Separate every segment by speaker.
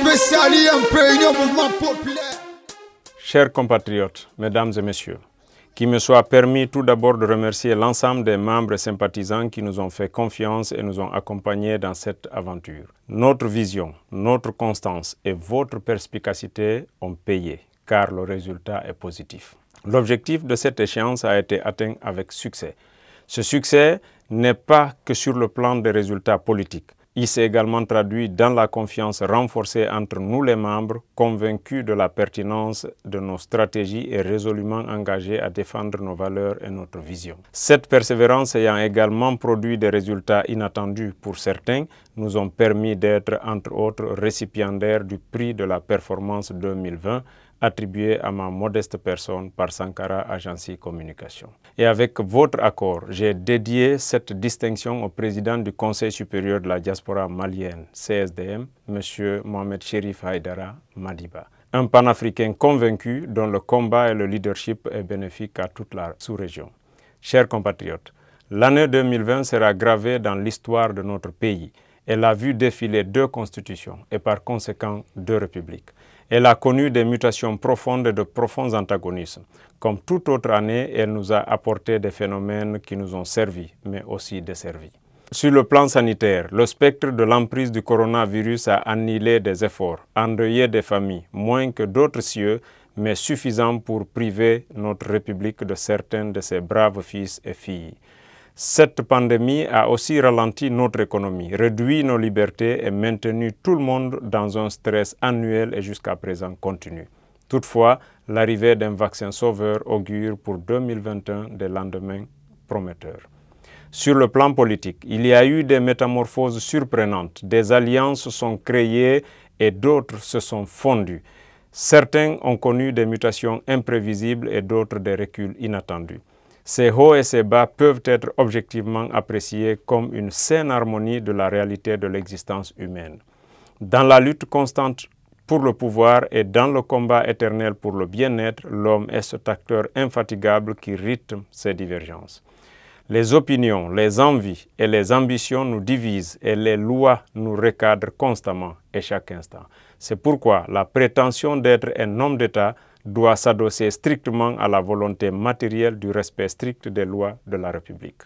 Speaker 1: spécial IMP, Union Mouvement Populaire.
Speaker 2: Chers compatriotes, mesdames et messieurs, qu'il me soit permis tout d'abord de remercier l'ensemble des membres et sympathisants qui nous ont fait confiance et nous ont accompagnés dans cette aventure. Notre vision, notre constance et votre perspicacité ont payé, car le résultat est positif. L'objectif de cette échéance a été atteint avec succès. Ce succès n'est pas que sur le plan des résultats politiques. Il s'est également traduit dans la confiance renforcée entre nous les membres, convaincus de la pertinence de nos stratégies et résolument engagés à défendre nos valeurs et notre vision. Cette persévérance ayant également produit des résultats inattendus pour certains, nous ont permis d'être, entre autres, récipiendaires du prix de la performance 2020, attribué à ma modeste personne par Sankara Agency Communication. Et avec votre accord, j'ai dédié cette distinction au président du Conseil supérieur de la diaspora malienne, CSDM, M. Mohamed Chérif Haïdara Madiba. Un panafricain convaincu dont le combat et le leadership est bénéfique à toute la sous-région. Chers compatriotes, l'année 2020 sera gravée dans l'histoire de notre pays. Elle a vu défiler 2 constitutions et par conséquent 2 républiques. Elle a connu des mutations profondes et de profonds antagonismes. Comme toute autre année, elle nous a apporté des phénomènes qui nous ont servi, mais aussi desservis. Sur le plan sanitaire, le spectre de l'emprise du coronavirus a annihilé des efforts, endeuillé des familles, moins que d'autres cieux, mais suffisant pour priver notre République de certains de ses braves fils et filles. Cette pandémie a aussi ralenti notre économie, réduit nos libertés et maintenu tout le monde dans un stress annuel et jusqu'à présent continu. Toutefois, l'arrivée d'un vaccin sauveur augure pour 2021 des lendemains prometteurs. Sur le plan politique, il y a eu des métamorphoses surprenantes. Des alliances sont créées et d'autres se sont fondues. Certains ont connu des mutations imprévisibles et d'autres des reculs inattendus. Ces hauts et ces bas peuvent être objectivement appréciés comme une saine harmonie de la réalité de l'existence humaine. Dans la lutte constante pour le pouvoir et dans le combat éternel pour le bien-être, l'homme est cet acteur infatigable qui rythme ces divergences. Les opinions, les envies et les ambitions nous divisent et les lois nous recadrent constamment et chaque instant. C'est pourquoi la prétention d'être un homme d'État doit s'adosser strictement à la volonté matérielle du respect strict des lois de la République.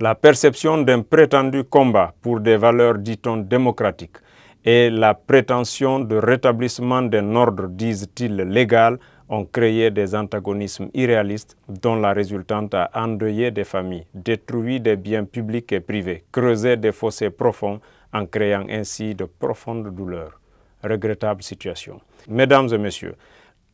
Speaker 2: La perception d'un prétendu combat pour des valeurs, dit-on, démocratiques et la prétention de rétablissement d'un ordre, disent-ils, légal, ont créé des antagonismes irréalistes dont la résultante a endeuillé des familles, détruit des biens publics et privés, creusé des fossés profonds en créant ainsi de profondes douleurs. Regrettable situation. Mesdames et messieurs,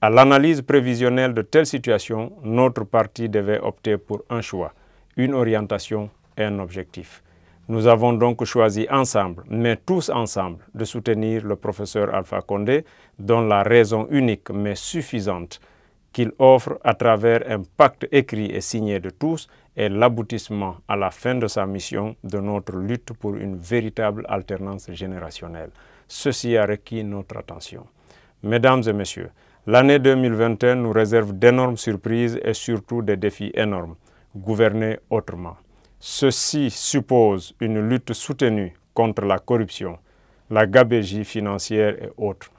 Speaker 2: à l'analyse prévisionnelle de telles situations, notre parti devait opter pour un choix, une orientation et un objectif. Nous avons donc choisi ensemble, mais tous ensemble, de soutenir le professeur Alpha Condé, dont la raison unique mais suffisante qu'il offre à travers un pacte écrit et signé de tous est l'aboutissement à la fin de sa mission de notre lutte pour une véritable alternance générationnelle. Ceci a requis notre attention. Mesdames et messieurs, l'année 2021 nous réserve d'énormes surprises et surtout des défis énormes. Gouverner autrement. Ceci suppose une lutte soutenue contre la corruption, la gabegie financière et autres,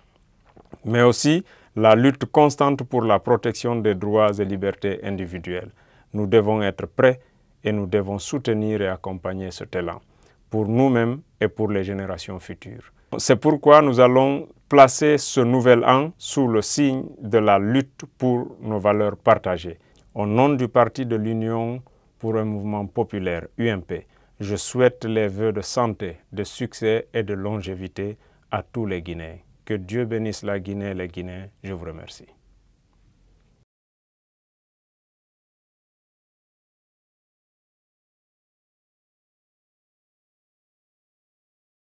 Speaker 2: mais aussi la lutte constante pour la protection des droits et libertés individuelles. Nous devons être prêts et nous devons soutenir et accompagner cet élan pour nous-mêmes et pour les générations futures. C'est pourquoi nous allons placer ce nouvel an sous le signe de la lutte pour nos valeurs partagées. Au nom du Parti de l'Union pour un mouvement populaire, UMP, je souhaite les vœux de santé, de succès et de longévité à tous les Guinéens. Que Dieu bénisse la Guinée et les Guinéens. Je vous remercie.